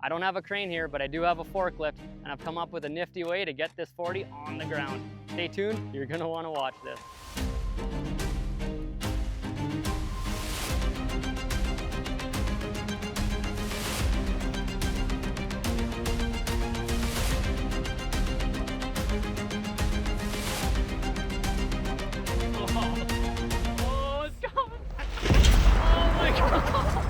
I don't have a crane here, but I do have a forklift, and I've come up with a nifty way to get this 40 on the ground. Stay tuned, you're gonna wanna watch this. Oh, it's coming! Oh my God!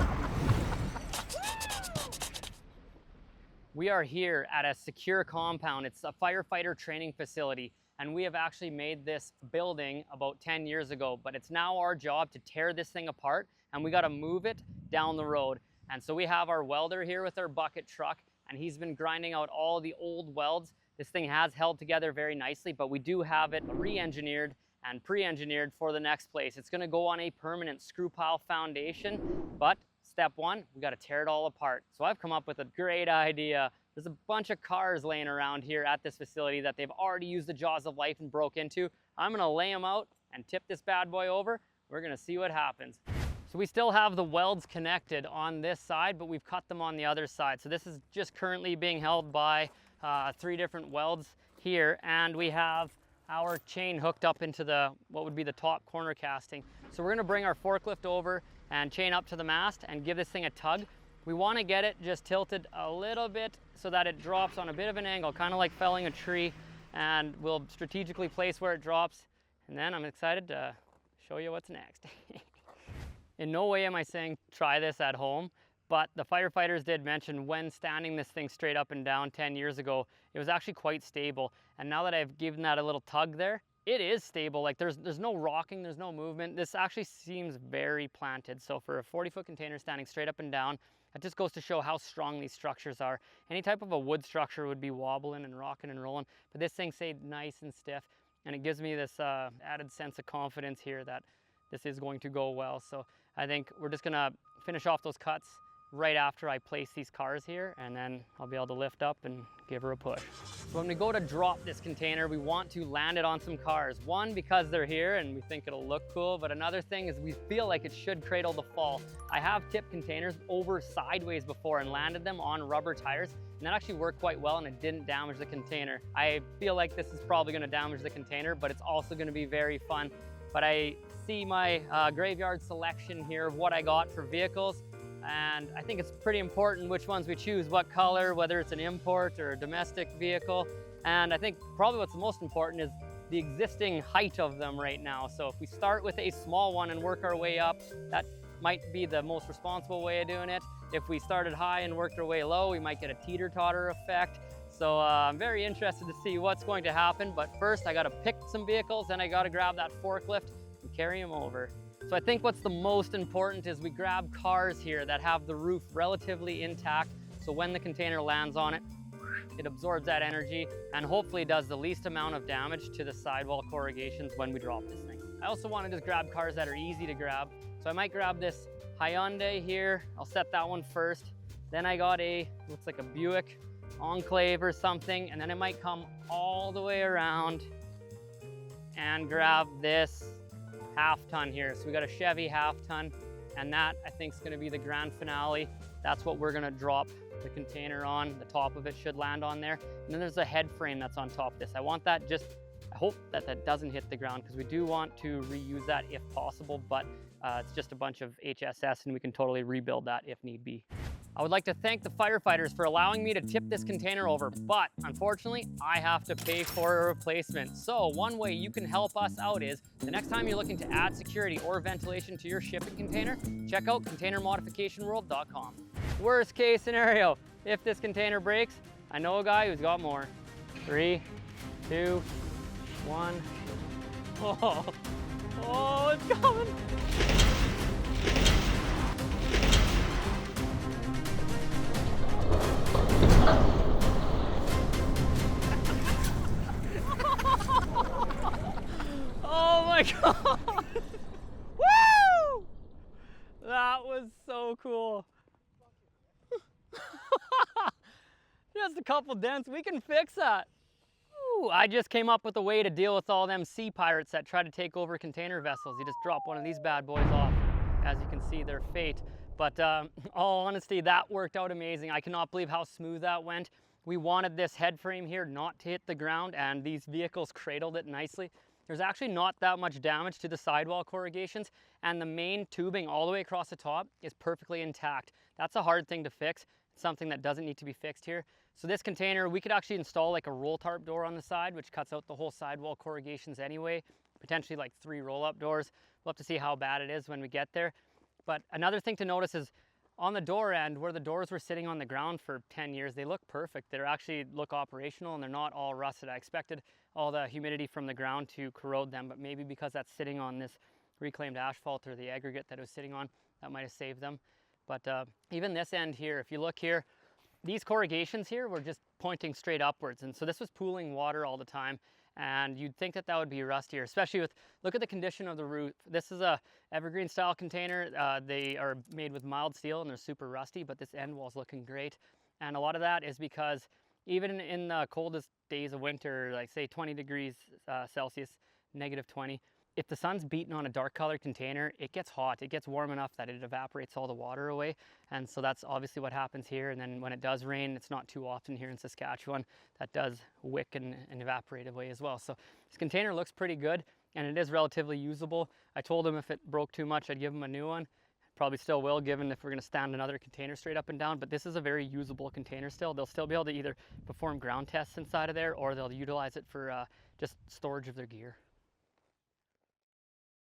We are here at a secure compound. It's a firefighter training facility, and we have actually made this building about 10 years ago, but it's now our job to tear this thing apart, and we got to move it down the road. And so we have our welder here with our bucket truck, and he's been grinding out all the old welds. This thing has held together very nicely, but we do have it re-engineered and pre-engineered for the next place. It's gonna go on a permanent screw pile foundation, but step one, we gotta tear it all apart. So I've come up with a great idea. There's a bunch of cars laying around here at this facility that they've already used the jaws of life and broke into. I'm gonna lay them out and tip this bad boy over. We're gonna see what happens. So we still have the welds connected on this side, but we've cut them on the other side. So this is just currently being held by 3 different welds here, and we have our chain hooked up into what would be the top corner casting. So we're gonna bring our forklift over and chain up to the mast and give this thing a tug. We wanna get it just tilted a little bit so that it drops on a bit of an angle, kind of like felling a tree, and we'll strategically place where it drops. And then I'm excited to show you what's next. In no way am I saying try this at home, but the firefighters did mention when standing this thing straight up and down 10 years ago, it was actually quite stable. And now that I've given that a little tug there, it is stable. Like there's no rocking, there's no movement. This actually seems very planted. So for a 40-foot container standing straight up and down, that just goes to show how strong these structures are. Any type of a wood structure would be wobbling and rocking and rolling, but this thing stayed nice and stiff. And it gives me this added sense of confidence here that this is going to go well. So I think we're just gonna finish off those cuts right after I place these cars here, and then I'll be able to lift up and give her a push. So when we go to drop this container, we want to land it on some cars. One, because they're here and we think it'll look cool, but another thing is we feel like it should cradle the fall. I have tipped containers over sideways before and landed them on rubber tires, and that actually worked quite well and it didn't damage the container. I feel like this is probably gonna damage the container, but it's also gonna be very fun. But I see my graveyard selection here of what I got for vehicles, and I think it's pretty important which ones we choose, what color, whether it's an import or a domestic vehicle. And I think probably what's the most important is the existing height of them right now. So if we start with a small one and work our way up, that might be the most responsible way of doing it. If we started high and worked our way low, we might get a teeter-totter effect. So I'm very interested to see what's going to happen, but first I gotta pick some vehicles and I gotta grab that forklift and carry them over. So I think what's the most important is we grab cars here that have the roof relatively intact, so when the container lands on it, it absorbs that energy and hopefully does the least amount of damage to the sidewall corrugations when we drop this thing. I also want to just grab cars that are easy to grab. So I might grab this Hyundai here. I'll set that one first. Then I got looks like a Buick Enclave or something, and then I might come all the way around and grab this half-ton here. So we got a Chevy half-ton, and that I think is going to be the grand finale. That's what we're going to drop the container on. The top of it should land on there, and then there's a head frame that's on top of this. I want that I hope that that doesn't hit the ground, because we do want to reuse that if possible, but it's just a bunch of HSS and we can totally rebuild that if need be. I would like to thank the firefighters for allowing me to tip this container over, but unfortunately, I have to pay for a replacement. So one way you can help us out is, the next time you're looking to add security or ventilation to your shipping container, check out containermodificationworld.com. Worst case scenario, if this container breaks, I know a guy who's got more. 3, 2, 1. Oh, it's coming. Oh my God! Woo! That was so cool. Just a couple dents, we can fix that. Ooh, I just came up with a way to deal with all them sea pirates that try to take over container vessels. You just drop one of these bad boys off. As you can see, their fate. But all honesty, that worked out amazing. I cannot believe how smooth that went. We wanted this head frame here not to hit the ground, and these vehicles cradled it nicely. There's actually not that much damage to the sidewall corrugations, and the main tubing all the way across the top is perfectly intact. That's a hard thing to fix. It's something that doesn't need to be fixed here. So this container, we could actually install like a roll tarp door on the side, which cuts out the whole sidewall corrugations anyway, potentially like 3 roll-up doors. We'll have to see how bad it is when we get there. But another thing to notice is on the door end, where the doors were sitting on the ground for 10 years, they look perfect. They actually look operational and they're not all rusted. I expected all the humidity from the ground to corrode them, but maybe because that's sitting on this reclaimed asphalt or the aggregate that it was sitting on, that might have saved them. But even this end here, if you look here, these corrugations here were just pointing straight upwards. And so this was pooling water all the time. And you'd think that that would be rustier, especially with, look at the condition of the roof. This is a evergreen style container. They are made with mild steel and they're super rusty, but this end wall's looking great. And a lot of that is because even in the coldest days of winter, like say 20 degrees Celsius, -20, if the sun's beating on a dark colored container, it gets hot. It gets warm enough that it evaporates all the water away. And so that's obviously what happens here. And then when it does rain, it's not too often here in Saskatchewan, that does wick and evaporate away as well. So this container looks pretty good and it is relatively usable. I told him if it broke too much, I'd give him a new one. Probably still will, given if we're gonna stand another container straight up and down, but this is a very usable container still. They'll still be able to either perform ground tests inside of there or they'll utilize it for just storage of their gear.